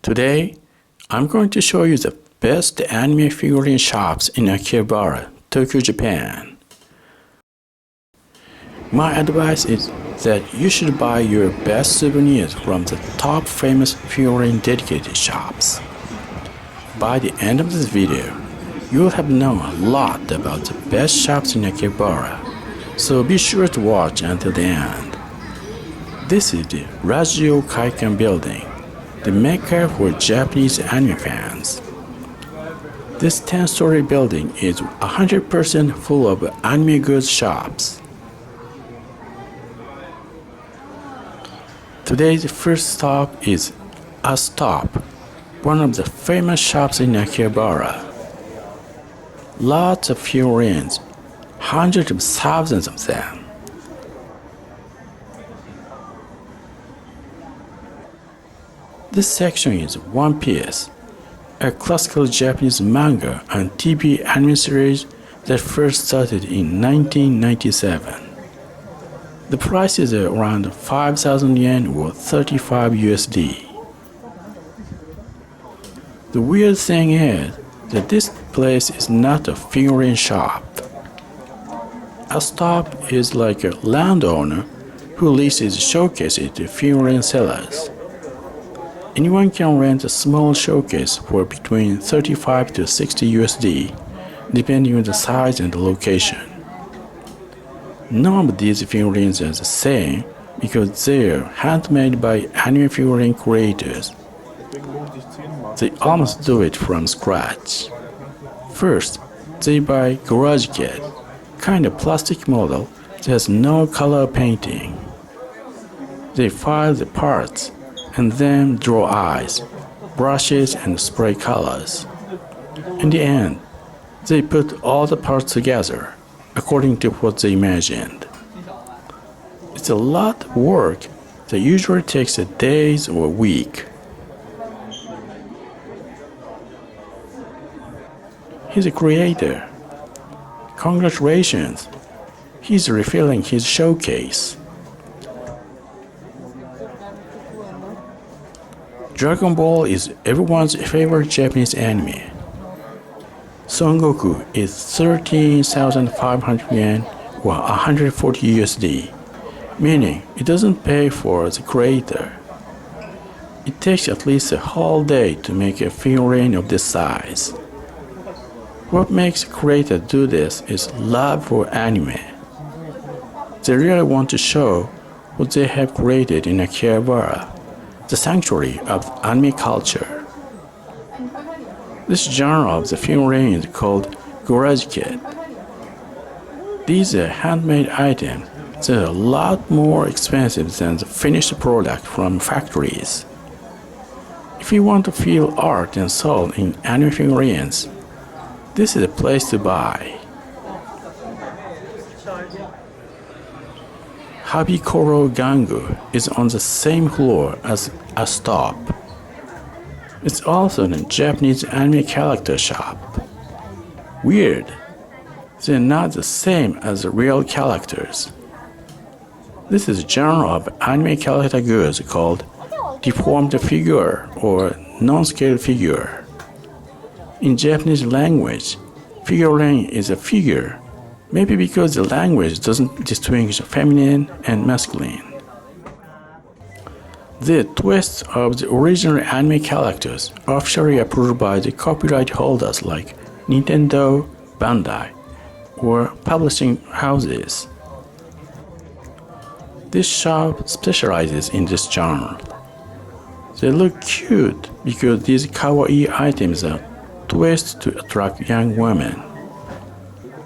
Today, I'm going to show you the best anime figurine shops in Akihabara, Tokyo, Japan. My advice is that you should buy your best souvenirs from the top famous figurine dedicated shops. By the end of this video, you'll have known a lot about the best shops in Akihabara, so be sure to watch until the end. This is the Rashinban building, the mecca for Japanese anime fans. This 10-story building is 100% full of anime goods shops. Today's first stop is A Stop, one of the famous shops in Akihabara. Lots of figurines, hundreds of thousands of them. This section is One Piece, a classical Japanese manga and TV anime series that first started in 1997. The price is around 5,000 yen or 35 USD. The weird thing is that this place is not a figurine shop. A stop is like a landowner who leases showcases to figurine sellers. Anyone can rent a small showcase for between 35 to 60 USD, depending on the size and the location. None of these figurines are the same because they are handmade by anime figurine creators. They almost do it from scratch. First, they buy garage kit, kind of plastic model that has no color painting. They file the parts and then draw eyes, brushes and spray colors. In the end, they put all the parts together according to what they imagined. It's a lot of work that usually takes days or a week. He's a creator. Congratulations! He's refilling his showcase. Dragon Ball is everyone's favorite Japanese anime. Son Goku is 13,500 yen or 140 USD, meaning it doesn't pay for the creator. It takes at least a whole day to make a figurine of this size. What makes a creator do this is love for anime. They really want to show what they have created in Akihabara, the sanctuary of anime culture. This genre of the figurine is called garage kit. These are handmade items that are a lot more expensive than the finished product from factories. If you want to feel art and soul in anime figurines, this is a place to buy. Havi-koro Anime is on the same floor as A Stop. It's also a Japanese anime character shop. Weird, they're not the same as the real characters. This is a genre of anime character goods called deformed figure or non-scale figure. In Japanese language, figurine is a figure, maybe because the language doesn't distinguish feminine and masculine. The twists of the original anime characters are officially approved by the copyright holders like Nintendo, Bandai, or publishing houses. This shop specializes in this genre. They look cute because these kawaii items are twists to attract young women.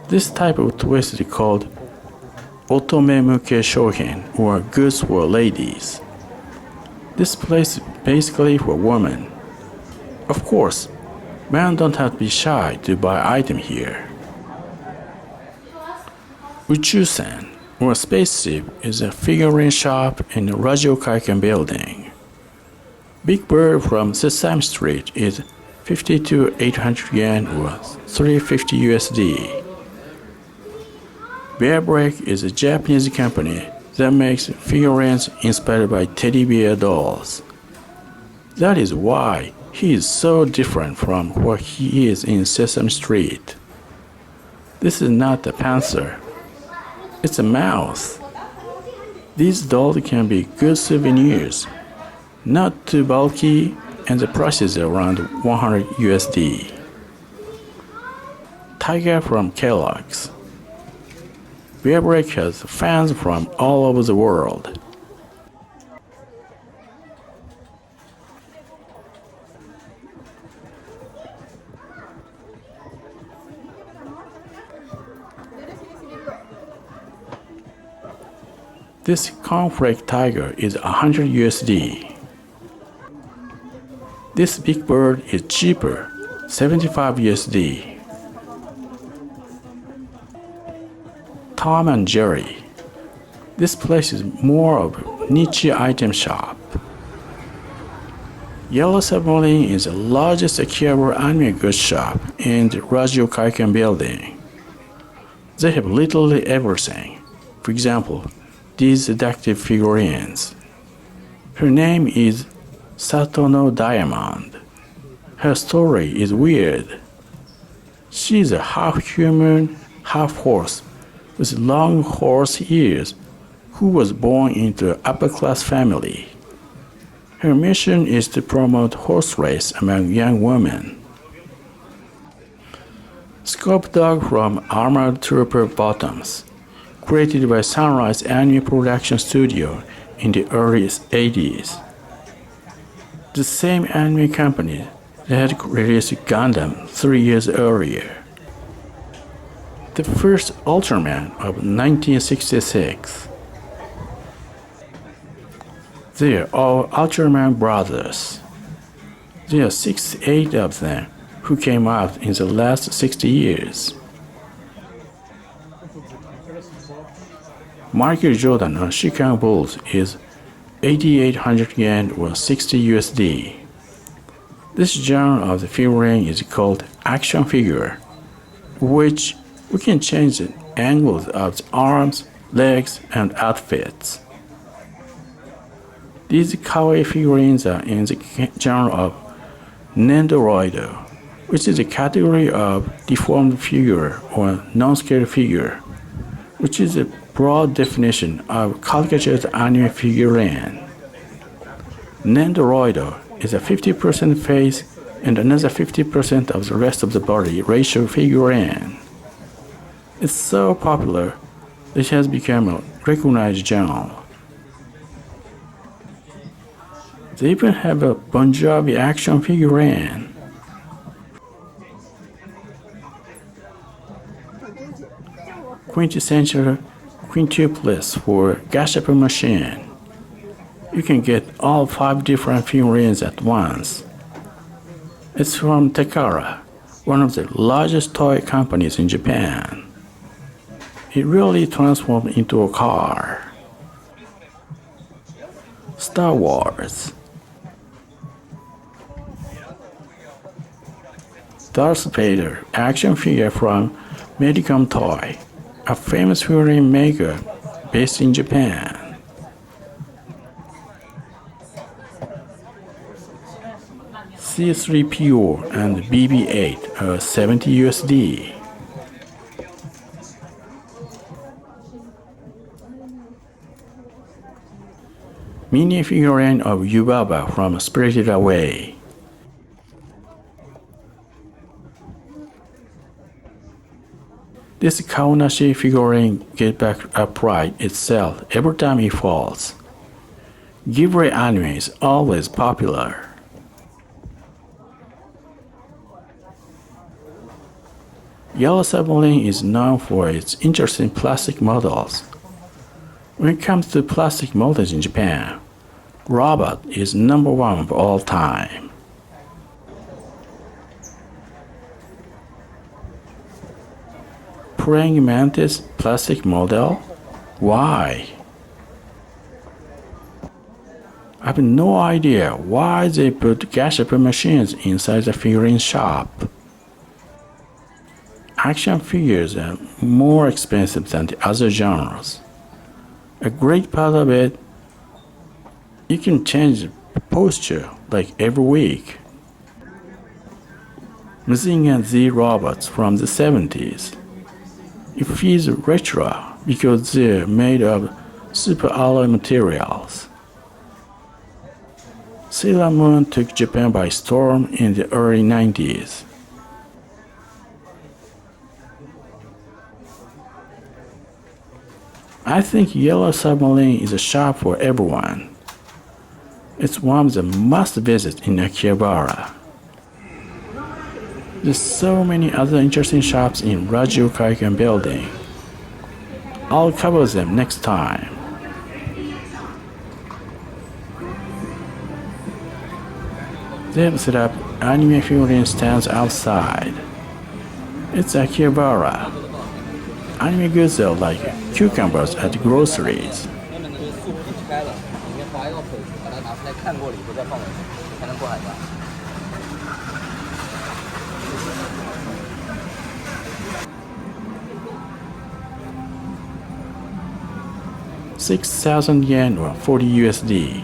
This type of twist is called otome-muke shouhin, or goods for ladies. This place is basically for women. Of course, men don't have to be shy to buy items here. Uchusen, or spaceship, is a figurine shop in the Rashinban building. Big Bird from Sesame Street is 52,800 yen or 350 USD. Bear Break is a Japanese company that makes figurines inspired by teddy bear dolls. That is why he is so different from what he is in Sesame Street. This is not a panther. It's a mouse. These dolls can be good souvenirs, not too bulky, and the price is around 100 USD. Tiger from Kellogg's. Beverage has fans from all over the world. This cornflake tiger is 100 USD. This big bird is cheaper, 75 USD. Tom and Jerry. This place is more of a niche item shop. Yellow Submarine is the largest Akihabara Anime goods shop in the Radio Kaiken building. They have literally everything. For example, these seductive figurines. Her name is Satono Diamond. Her story is weird. She is a half human, half horse with long horse ears who was born into an upper-class family. Her mission is to promote horse race among young women. Scope Dog from Armored Trooper Bottoms, created by Sunrise Anime Production Studio in the early 80s. The same anime company that had released Gundam 3 years earlier. The first Ultraman of 1966. They are all Ultraman brothers. There are 68 of them who came out in the last 60 years. Michael Jordan on Chicago Bulls is 8,800 yen or 60 USD. This genre of the figurine is called action figure, which we can change the angles of the arms, legs, and outfits. These kawaii figurines are in the genre of Nendroido, which is a category of deformed figure or non-scale figure, which is a broad definition of caricatured anime figurine. Nendroido is a 50% face and another 50% of the rest of the body ratio figurine. It's so popular that it has become a recognized genre. They even have a Bon Jovi action figurine. Quintessential quintuplets for gashapon machine. You can get all 5 different figurines at once. It's from Takara, one of the largest toy companies in Japan. It really transformed into a car. Star Wars. Darth Vader action figure from Medicom Toy, a famous figurine maker based in Japan. C3PO and BB-8 are 70 USD. Mini figurine of Yubaba from Spirited Away. This Kaonashi figurine gets back upright itself every time it falls. Ghibli anime is always popular. Yellow Submarine is known for its interesting plastic models. When it comes to plastic models in Japan, Robot is #1 of all time. Praying mantis plastic model? Why? I have no idea why they put gashapon machines inside the figurine shop. Action figures are more expensive than the other genres. A great part of it, you can change the posture like every week. Mazinger Z robots from the 70s. It feels retro because they're made of super alloy materials. Sailor Moon took Japan by storm in the early 90s. I think Yellow Submarine is a shop for everyone. It's one of the must visits in Akihabara. There's so many other interesting shops in Raju Kaikan building. I'll cover them next time. They've set up anime figurine stands outside. It's Akihabara. Anime goods are like cucumbers at groceries. $6,000 or 40 USD.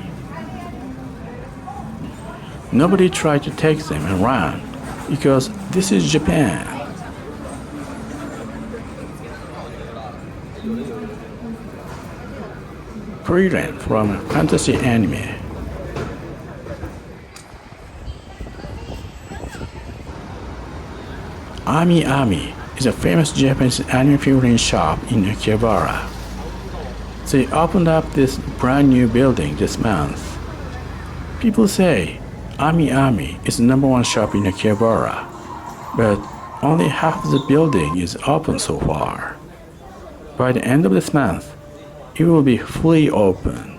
Nobody tried to take them and run because this is Japan. Figurine from fantasy anime. Ami is a famous Japanese anime figurine shop in Akihabara. They opened up this brand new building this month. People say Ami is the #1 shop in Akihabara, but only half the building is open so far. By the end of this month, it will be fully open.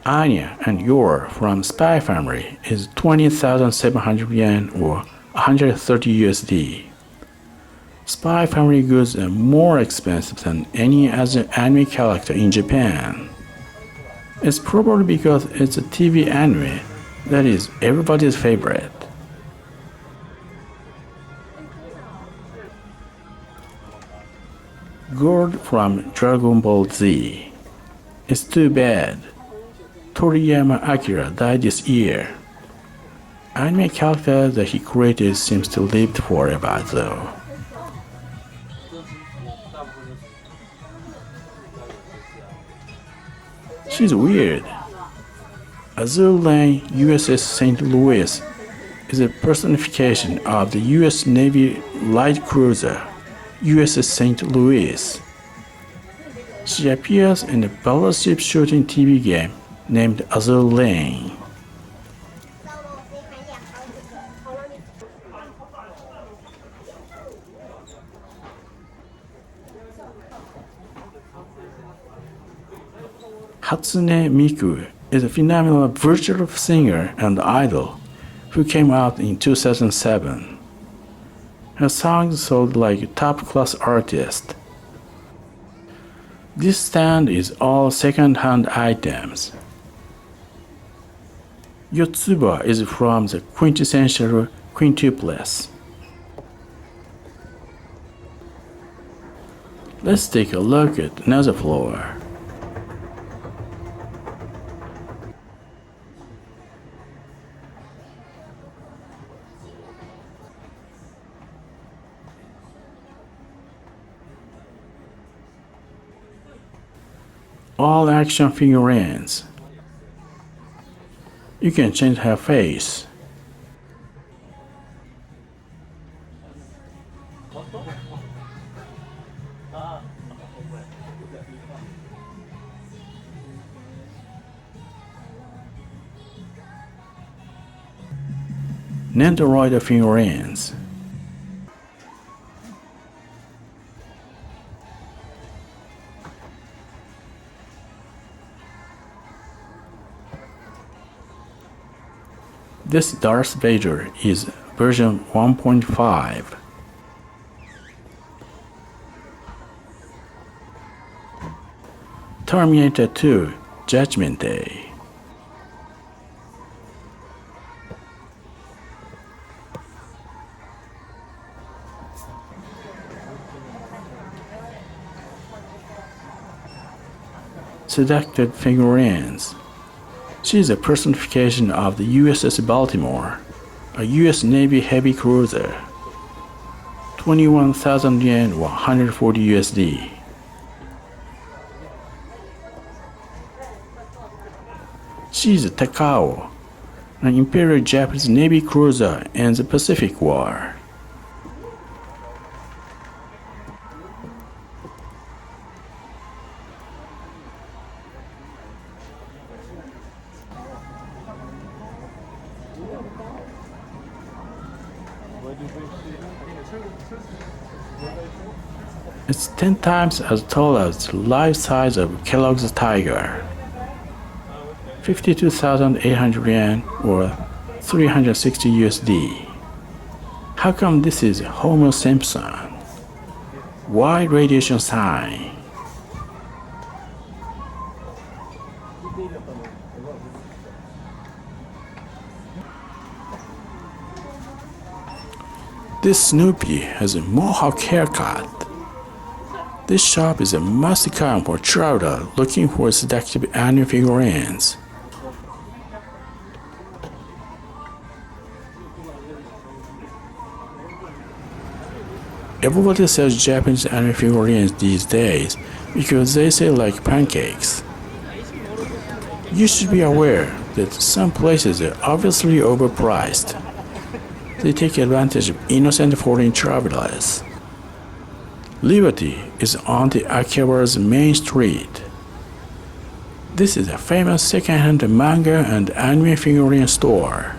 Anya and Yor from Spy Family is 20,700 yen or 130 USD. Spy Family goods are more expensive than any other anime character in Japan. It's probably because it's a TV anime that is everybody's favorite. Gold from Dragon Ball Z. It's too bad. Toriyama Akira died this year. Anime character that he created seems to live forever though. She's weird. Azure Lane USS St. Louis is a personification of the US Navy light cruiser USS St. Louis. She appears in a battleship shooting TV game named Azure Lane. Hatsune Miku is a phenomenal virtual singer and idol who came out in 2007. Her songs sold like a top-class artist. This stand is all second-hand items. Yotsuba is from the quintessential quintuplets. Let's take a look at another floor. All action figurines. You can change her face. Nendroido figurines. This Darth Vader is version 1.5. Terminator 2 Judgment Day. Seductive figurines. She is a personification of the USS Baltimore, a US Navy heavy cruiser. 21,000 yen or 140 USD. She is a Takao, an Imperial Japanese Navy cruiser in the Pacific War. It's 10 times as tall as the life size of Kellogg's Tiger. 52,800 yen or 360 USD. How come this is Homer Simpson? Why radiation sign? This Snoopy has a mohawk haircut. This shop is a must-come for traveler looking for seductive anime figurines. Everybody sells Japanese anime figurines these days because they sell like pancakes. You should be aware that some places are obviously overpriced. They take advantage of innocent foreign travelers. Liberty is on the Akihabara's main street. This is a famous secondhand manga and anime figurine store.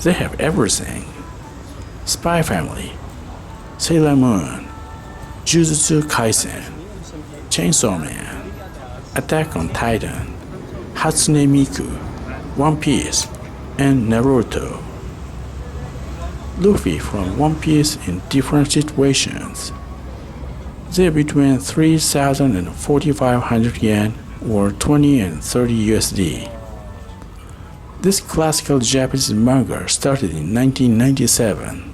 They have everything. Spy Family, Sailor Moon, Jujutsu Kaisen, Chainsaw Man, Attack on Titan, Hatsune Miku, One Piece, and Naruto. Luffy from One Piece in different situations. They're between 3,000 and 4,500 yen or 20 and 30 USD. This classical Japanese manga started in 1997.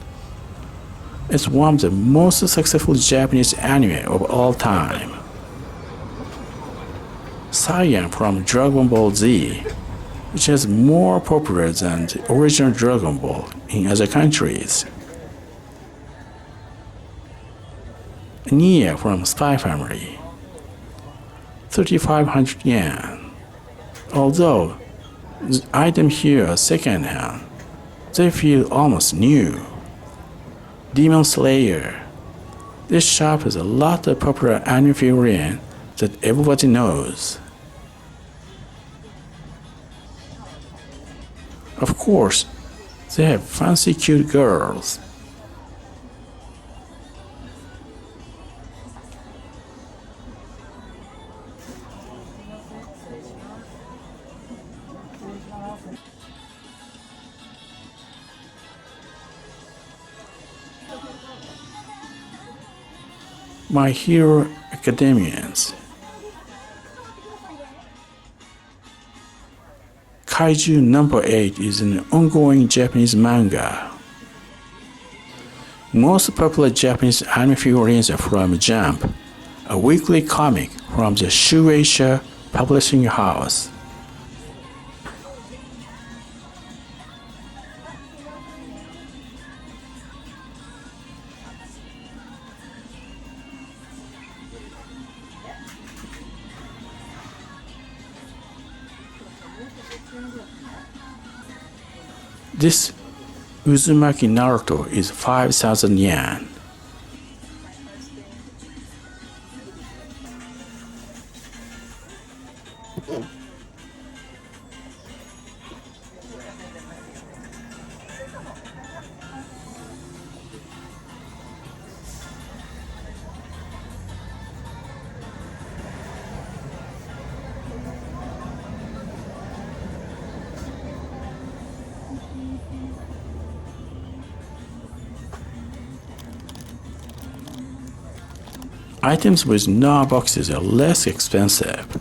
It's one of the most successful Japanese anime of all time. Saiyan from Dragon Ball Z, which is more popular than the original Dragon Ball in other countries. Nia from Spy Family, 3,500 yen. Although the items here are second-hand, they feel almost new. Demon Slayer. This shop has a lot of popular anime figurines that everybody knows. Of course, they have fancy cute girls. My Hero Academians. Kaiju number 8 is an ongoing Japanese manga. Most popular Japanese anime figurines are from Jump, a weekly comic from the Shueisha publishing house. This Uzumaki Naruto is 5,000 yen. Items with no boxes are less expensive,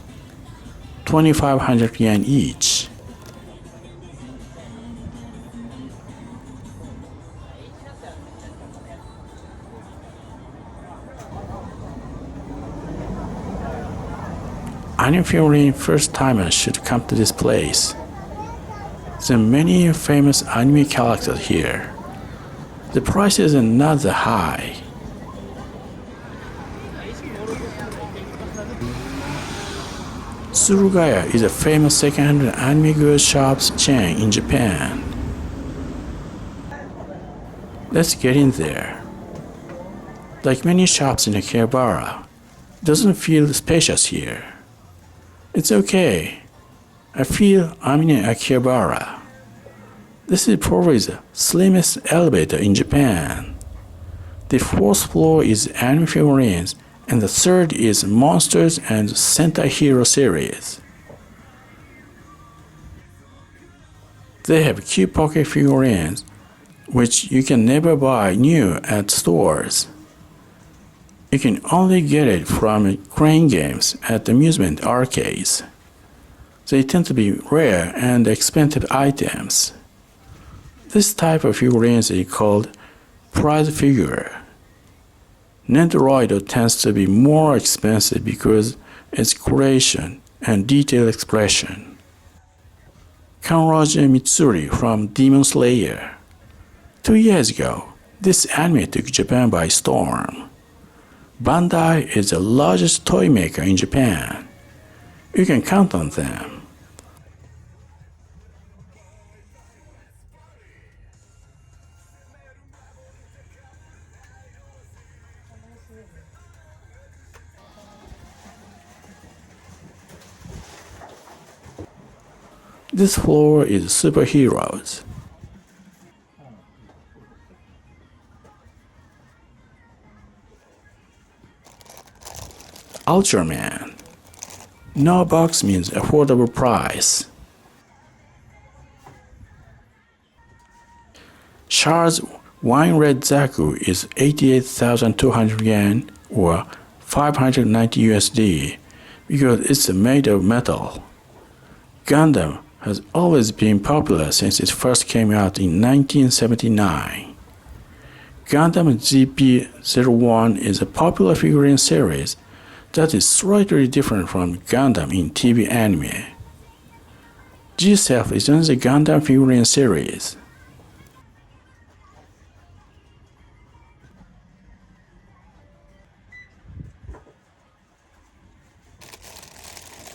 2,500 yen each. Anime figurine first timers should come to this place. There are many famous anime characters here. The prices are not that high. Surugaya is a famous secondhand anime goods shops chain in Japan. Let's get in there. Like many shops in Akihabara, it doesn't feel spacious here. It's okay. I feel I'm in Akihabara. This is probably the slimmest elevator in Japan. The fourth floor is anime figurines, and the third is Monsters and Sentai Hero series. They have cute pocket figurines, which you can never buy new at stores. You can only get it from crane games at amusement arcades. They tend to be rare and expensive items. This type of figurines is called prize figure. Nendroido tends to be more expensive because its creation and detail expression. Kanroji Mitsuri from Demon Slayer. 2 years ago, this anime took Japan by storm. Bandai is the largest toy maker in Japan. You can count on them. This floor is superheroes. Ultraman. No box means affordable price. Char's Wine Red Zaku is 88,200 yen or 590 USD because it's made of metal. Gundam has always been popular since it first came out in 1979. Gundam GP01 is a popular figurine series that is slightly different from Gundam in TV anime. G-Self is another Gundam figurine series.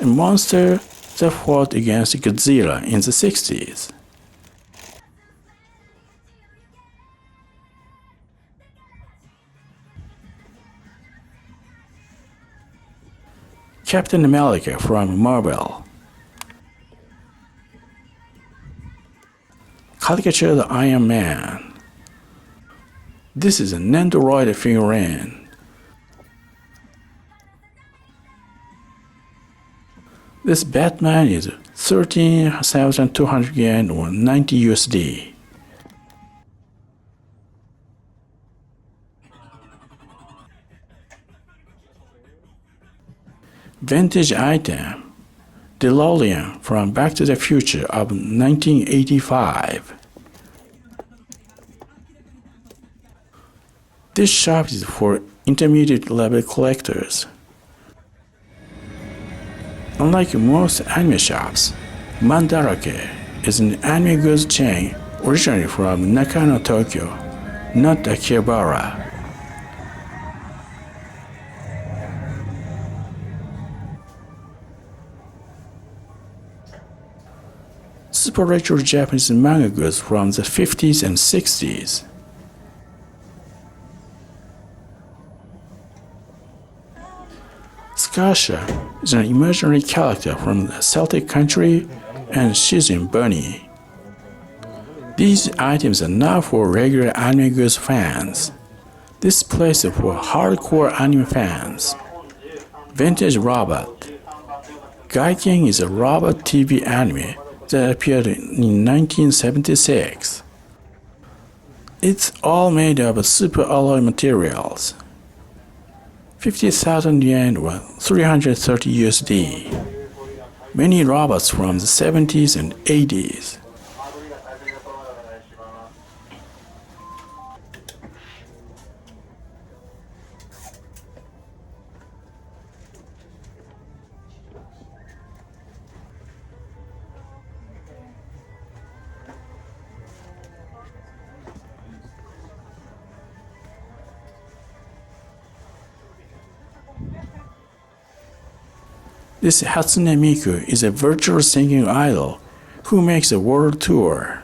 A monster that fought against Godzilla in the 60s. Captain America from Marvel. Caricatured Iron Man. This is a Nendroido figurine. This Batman is 13,200 yen or 90 USD. Vintage item. DeLorean from Back to the Future of 1985. This shop is for intermediate level collectors. Unlike most anime shops, Mandarake is an anime goods chain originally from Nakano, Tokyo, not Akihabara. Super retro Japanese manga goods from the 50s and 60s. Sasha is an imaginary character from the Celtic country, and she's in Bunny. These items are not for regular anime goods fans. This place is for hardcore anime fans. Vintage Robot. Gaiken is a robot TV anime that appeared in 1976. It's all made of super alloy materials. 50,000 yen or 330 USD. Many robots from the 70s and 80s. This Hatsune Miku is a virtual singing idol who makes a world tour.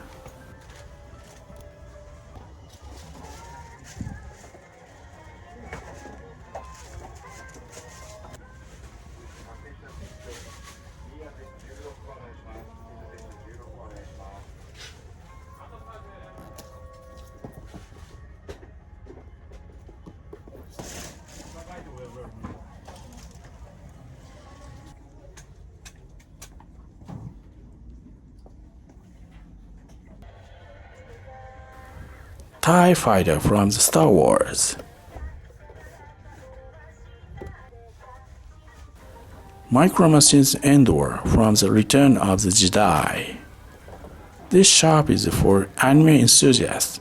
TIE Fighter from the Star Wars. Micro Machines Endor from the Return of the Jedi. This shop is for anime enthusiasts,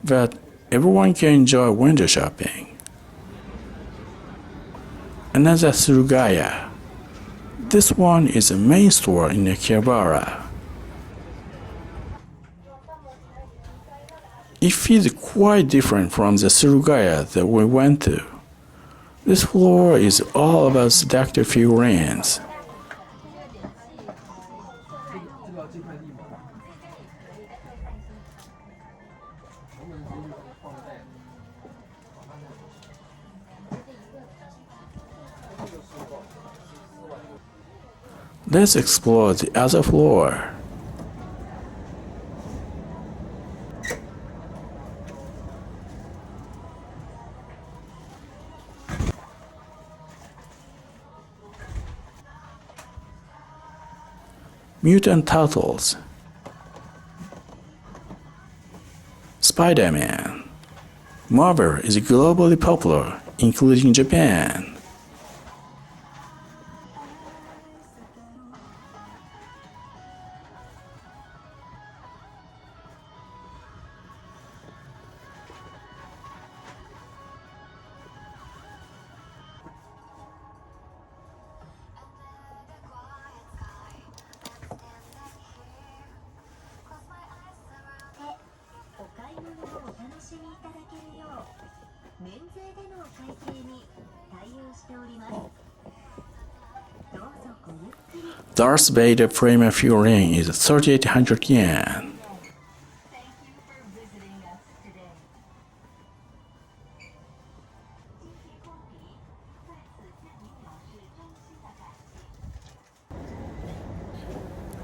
but everyone can enjoy window shopping. Another Surugaya. This one is the main store in Akihabara. It feels quite different from the Surugaya that we went to. This floor is all about seductive figurines. Let's explore the other floor. Mutant Turtles. Spider-Man. Marvel is globally popular, including Japan. Darth Vader premium figurine is 3,800 yen.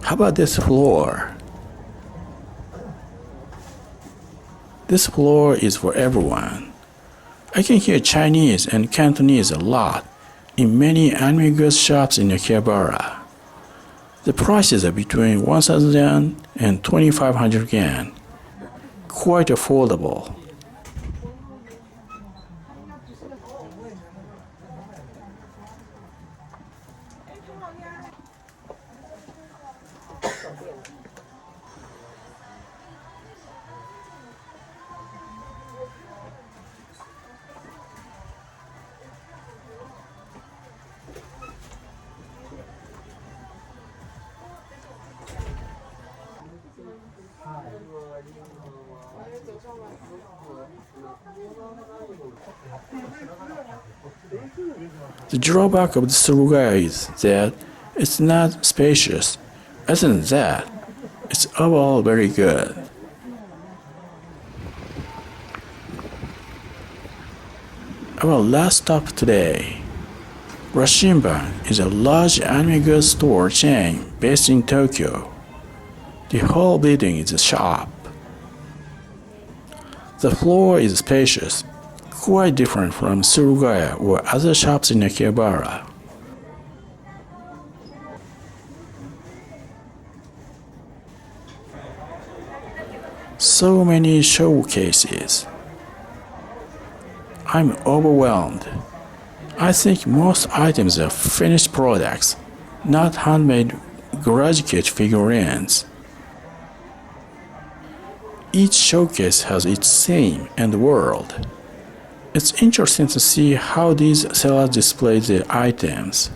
How about this floor? This floor is for everyone. I can hear Chinese and Cantonese a lot in many anime goods shops in Akihabara. The prices are between 1,000 yen and 2,500 yen. Quite affordable. The drawback of the Surugaya is that it's not spacious. Other than that, it's overall very good. Our last stop today. Rashinban is a large anime goods store chain based in Tokyo. The whole building is a shop. The floor is spacious, quite different from Surugaya or other shops in Akihabara. So many showcases. I'm overwhelmed. I think most items are finished products, not handmade garage kit figurines. Each showcase has its theme and world. It's interesting to see how these sellers display their items.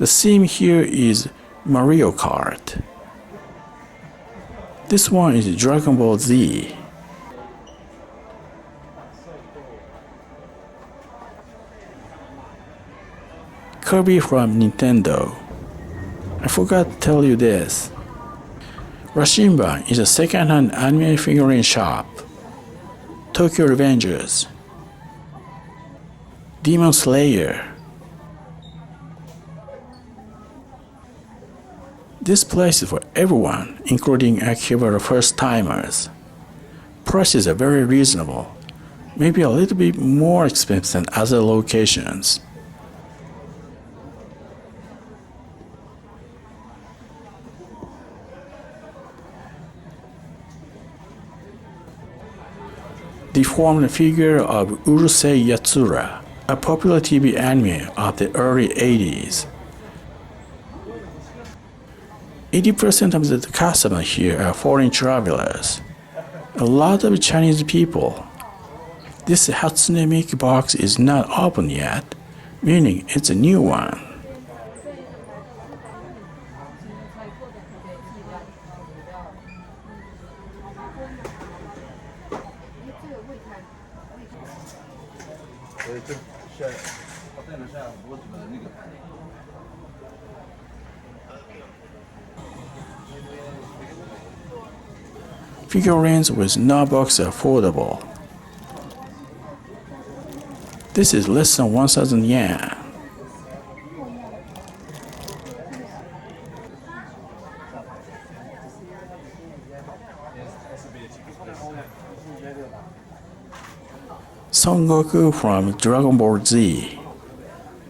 The theme here is Mario Kart. This one is Dragon Ball Z. Kirby from Nintendo. I forgot to tell you this. Rashinban is a second-hand anime figurine shop. Tokyo Revengers. Demon Slayer. This place is for everyone, including Akihabara first-timers. Prices are very reasonable, maybe a little bit more expensive than other locations. Deformed figure of Urusei Yatsura, a popular TV anime of the early 80s. 80% of the customers here are foreign travelers. A lot of Chinese people. This Hatsune Miku box is not open yet, meaning it's a new one. Figurines with no box are affordable. This is less than 1,000 yen. Son Goku from Dragon Ball Z.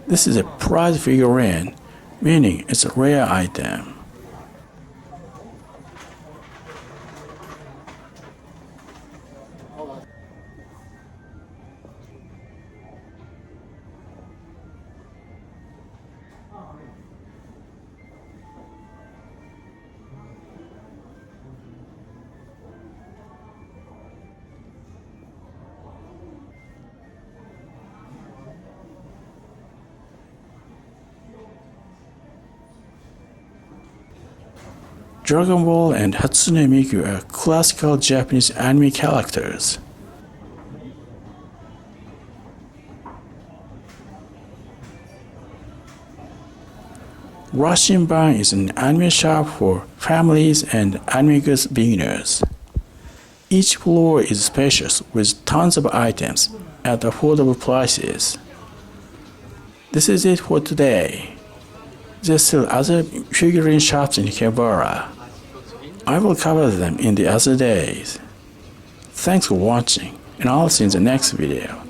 This is a prize figurine, meaning it's a rare item. Dragon Ball and Hatsune Miku are classical Japanese anime characters. Rashinban is an anime shop for families and anime goods beginners. Each floor is spacious with tons of items at affordable prices. This is it for today. There's still other figurine shops in Akihabara. I will cover them in the other days. Thanks for watching, and I'll see you in the next video.